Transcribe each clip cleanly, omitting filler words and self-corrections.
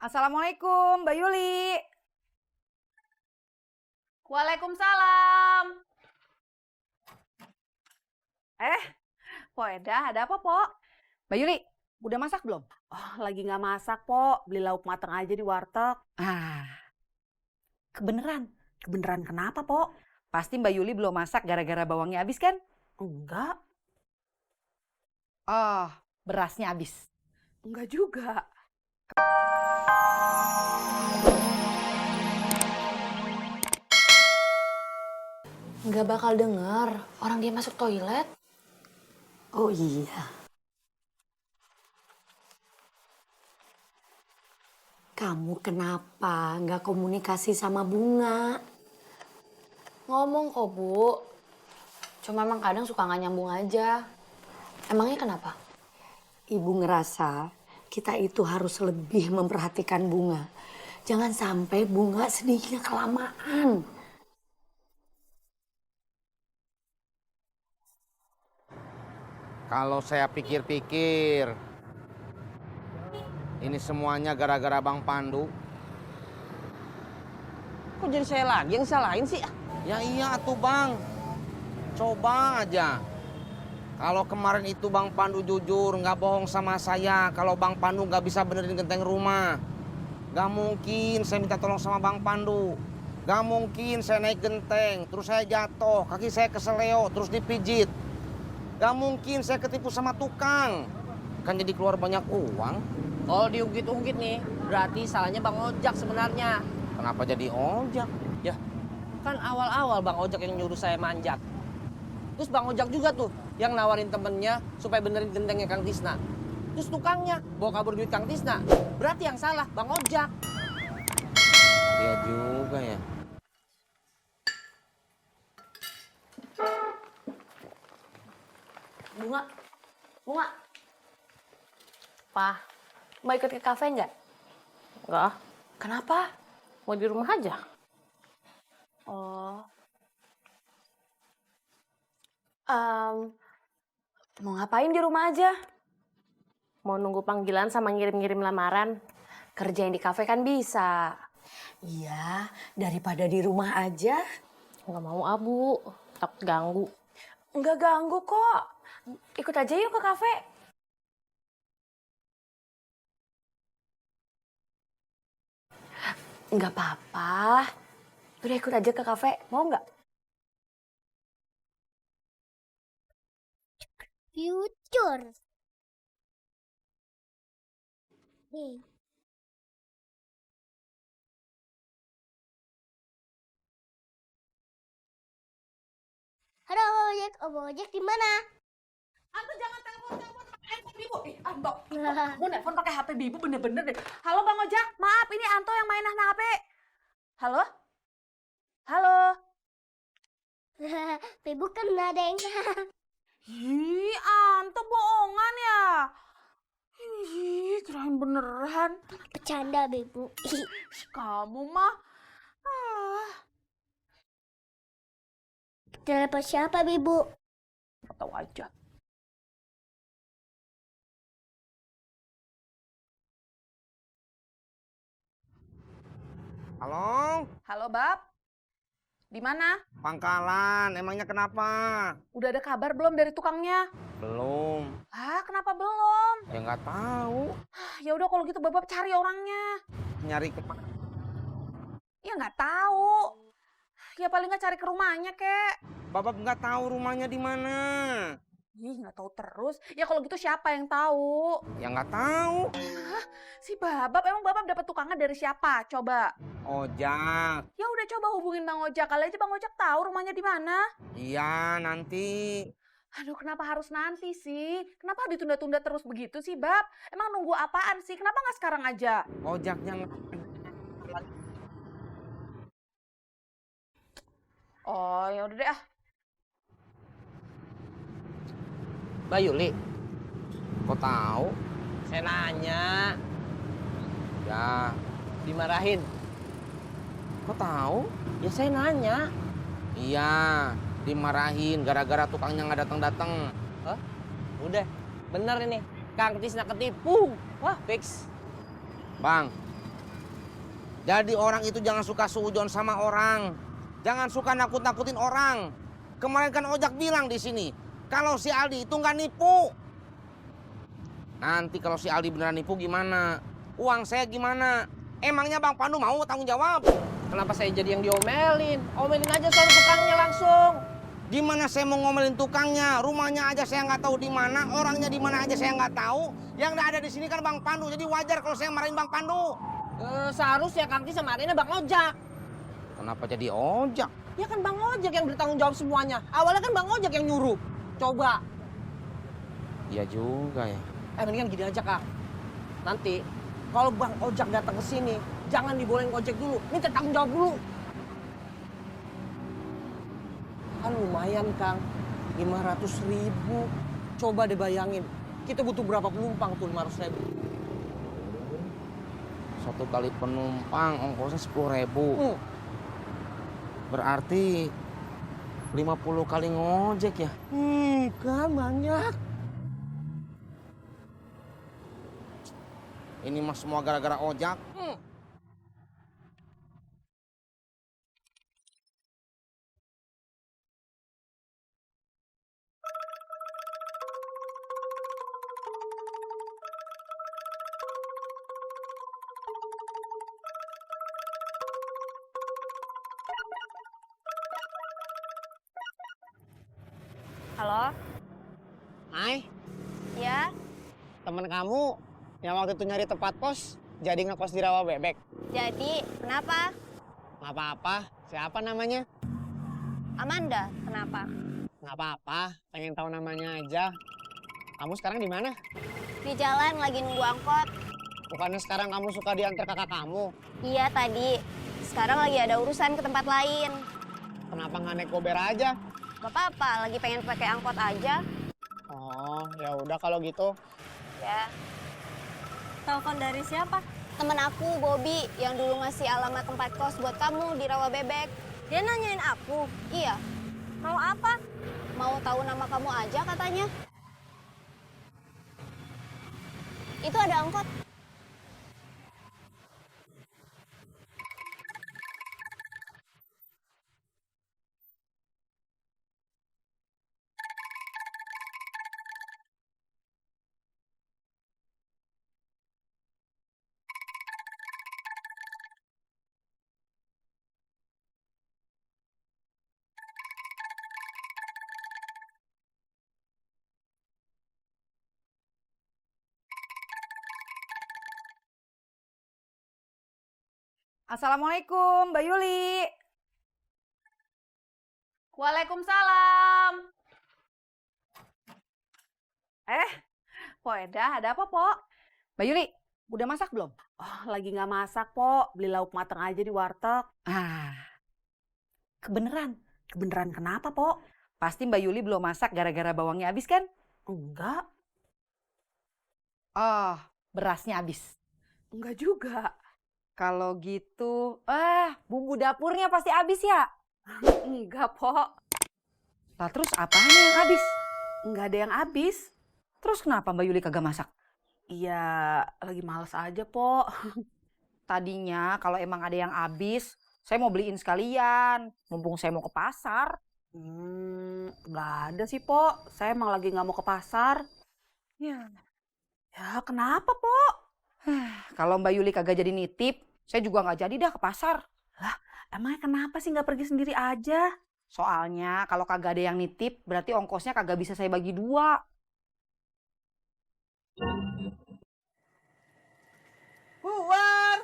Assalamualaikum, Mbak Yuli. Waalaikumsalam. Pok Eda, ada apa, Pok? Mbak Yuli, udah masak belum? Oh, lagi nggak masak, Pok. Beli lauk mateng aja di warteg. Kebeneran? Kebeneran kenapa, Pok? Pasti Mbak Yuli belum masak gara-gara bawangnya habis kan? Enggak. Oh, berasnya habis? Enggak juga. Nggak bakal denger orang dia masuk toilet. Oh iya. Kamu kenapa nggak komunikasi sama Bunga? Ngomong kok, Bu. Cuma emang kadang suka nggak nyambung aja. Emangnya kenapa? Ibu ngerasa kita itu harus lebih memperhatikan Bunga. Jangan sampai Bunga sedihnya kelamaan. Kalau saya pikir-pikir, ini semuanya gara-gara Bang Pandu. Kok jadi saya lagi yang salahin sih? Ya iya tuh Bang, coba aja. Kalau kemarin itu Bang Pandu jujur, nggak bohong sama saya. Kalau Bang Pandu nggak bisa benerin genteng rumah, nggak mungkin saya minta tolong sama Bang Pandu. Nggak mungkin saya naik genteng, terus saya jatuh, kaki saya keseleo, terus dipijit. Gak mungkin saya ketipu sama tukang. Kan jadi keluar banyak uang. Kalau diungkit-ungkit nih, berarti salahnya Bang Ojak sebenarnya. Kenapa jadi ojak? Ya, kan awal-awal Bang Ojak yang nyuruh saya manjat. Terus Bang Ojak juga tuh yang nawarin temennya supaya benerin gentengnya Kang Tisna. Terus tukangnya bawa kabur duit Kang Tisna. Berarti yang salah Bang Ojak. Iya juga ya. Bunga. Pa, mau ikut ke kafe nggak? Enggak, Kenapa? mau di rumah aja. Oh. Em, mau ngapain di rumah aja? Mau nunggu panggilan sama ngirim-ngirim lamaran. Kerja yang di kafe kan bisa. Iya, daripada di rumah aja. Nggak mau Abu, takut ganggu. Nggak ganggu kok. Ikut aja yuk ke kafe. Nggak apa-apa. Udah ikut aja ke kafe. Mau nggak? Future. Nih. Halo, Om Ojek di mana? Anda jangan telepon-telepon pakai handphone Bibu. Mbak, kamu nelfon pakai HP Bibu bener-bener deh. Halo Bang Ojak, maaf ini Anto yang main HP. Halo? Halo? Ibu kena deng. Ih, Anto bohongan ya? Ih, kirain beneran. Bercanda, Ibu. Kamu mah. Ah, Telepon siapa, Ibu? nggak tahu aja. Halo, Halo, Bab. Di mana? pangkalan. Emangnya kenapa? Udah ada kabar belum dari tukangnya? Belum. Kenapa belum? Ya nggak tahu. Ya udah kalau gitu Bapak cari orangnya. Nyari kemana? Ya nggak tahu. Ya paling nggak cari ke rumahnya, kek. Bapak nggak tahu rumahnya di mana. Ih, nggak tahu terus. Ya kalau gitu siapa yang tahu? Ya nggak tahu. Si Babab, emang Babab dapat tukangnya dari siapa? Coba. Ojak. Ya udah coba hubungin Bang Ojak. Kali aja Bang Ojak tahu rumahnya di mana. Iya, nanti. Aduh, kenapa harus nanti sih? Kenapa ditunda-tunda terus begitu sih, Bab? Emang nunggu apaan sih? Kenapa nggak sekarang aja? Ojaknya Oh, ya udah deh ah. Mbak Yuli, kok tahu? saya nanya. Ya, Dimarahin. kok tahu? Ya saya nanya. Iya, dimarahin gara-gara tukangnya nggak datang-datang. Hah? Udah, bener ini. Kang Tisna ketipu. Wah, fix. Bang, Jadi orang itu jangan suka suujon sama orang. Jangan suka nakut-nakutin orang. Kemarin kan ojak bilang di sini, kalau si Aldi itu nggak nipu. Nanti kalau si Aldi beneran nipu gimana? Uang saya gimana? Emangnya Bang Pandu mau tanggung jawab? Kenapa saya jadi yang diomelin? Omelin aja soal tukangnya langsung. Gimana saya mau ngomelin tukangnya? Rumahnya aja saya nggak tahu di mana, orangnya di mana aja saya nggak tahu. Yang ada di sini kan Bang Pandu, jadi wajar kalau saya marahin Bang Pandu. Seharusnya Kang Tis sama Arina Bang Ojak. Kenapa jadi ojak? Ya kan Bang Ojak yang bertanggung jawab semuanya. Awalnya kan Bang Ojak yang nyuruh. Coba. Iya juga ya. Mendingan gini aja Kang. Nanti kalau Bang Ojak datang ke sini, jangan dibolehin ojek dulu. Minta tanggung jawab dulu. Kan lumayan Kang, 500.000. Coba deh bayangin, kita butuh berapa penumpang tuh 500.000? Satu kali penumpang ongkosnya 10.000. Berarti 50 kali ngojek ya? Kan banyak. Ini mah semua gara-gara ojak. Halo? Hai, Ya? temen kamu yang waktu itu nyari tempat kos, jadi ngekos di Rawa Bebek. Jadi, kenapa? Nggak apa-apa, siapa namanya? Amanda, kenapa? Nggak apa-apa, pengen tahu namanya aja. Kamu sekarang di mana? Di jalan lagi nunggu angkot. Bukannya sekarang kamu suka diantar kakak kamu? Iya tadi. Sekarang lagi ada urusan ke tempat lain. Kenapa nggak naik Gober aja? Gak apa-apa, lagi pengen pakai angkot aja. Oh, ya udah kalau gitu. Ya. Telepon dari siapa? Temen aku, Bobby, yang dulu ngasih alamat tempat kos buat kamu di Rawa Bebek. Dia nanyain aku. Iya, Mau apa? mau tahu nama kamu aja katanya. Itu ada angkot. Assalamualaikum, Mbak Yuli. Waalaikumsalam. Po Eda, ada apa, Po? Mbak Yuli, udah masak belum? Oh, lagi nggak masak, Po. Beli lauk mateng aja di warteg. Kebeneran? Kebeneran kenapa, Po? Pasti Mbak Yuli belum masak gara-gara bawangnya habis, kan? Enggak. Oh, berasnya habis? Enggak juga. Kalau gitu, bumbu dapurnya pasti habis ya? Enggak, Po. Lah terus apanya yang habis? Enggak ada yang habis. Terus kenapa Mbak Yuli kagak masak? Iya, lagi males aja, Po. Tadinya kalau emang ada yang habis, saya mau beliin sekalian. Mumpung saya mau ke pasar. Nggak ada sih, Po. Saya emang lagi nggak mau ke pasar. Ya, kenapa, Po? Kalau Mbak Yuli kagak jadi nitip, saya juga nggak jadi dah ke pasar. Lah, emangnya kenapa sih nggak pergi sendiri aja? Soalnya kalau kagak ada yang nitip, berarti ongkosnya kagak bisa saya bagi 2. Buar.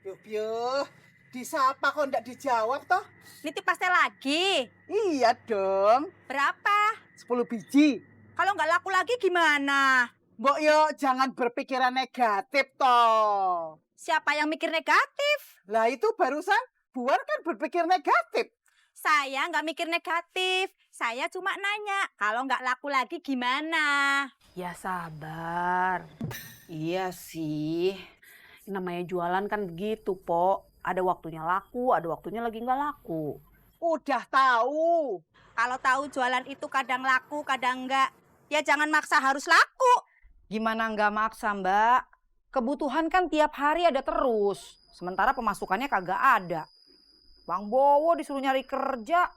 Yuh, disapa kok ndak dijawab toh? Nitip pastel lagi. Iya dong, Berapa? 10 biji. Kalau nggak laku lagi gimana? Mbok yo jangan berpikiran negatif toh. Siapa yang mikir negatif? Lah itu barusan Buar kan berpikir negatif. Saya nggak mikir negatif. Saya cuma nanya, kalau nggak laku lagi gimana? Ya sabar. Iya sih. Namanya jualan kan begitu, Po. Ada waktunya laku, ada waktunya lagi nggak laku. Udah tahu. Kalau tahu jualan itu kadang laku, kadang enggak, ya jangan maksa harus laku. Gimana nggak maksa, Mbak? Kebutuhan kan tiap hari ada terus. Sementara pemasukannya kagak ada. Bang Bowo disuruh nyari kerja.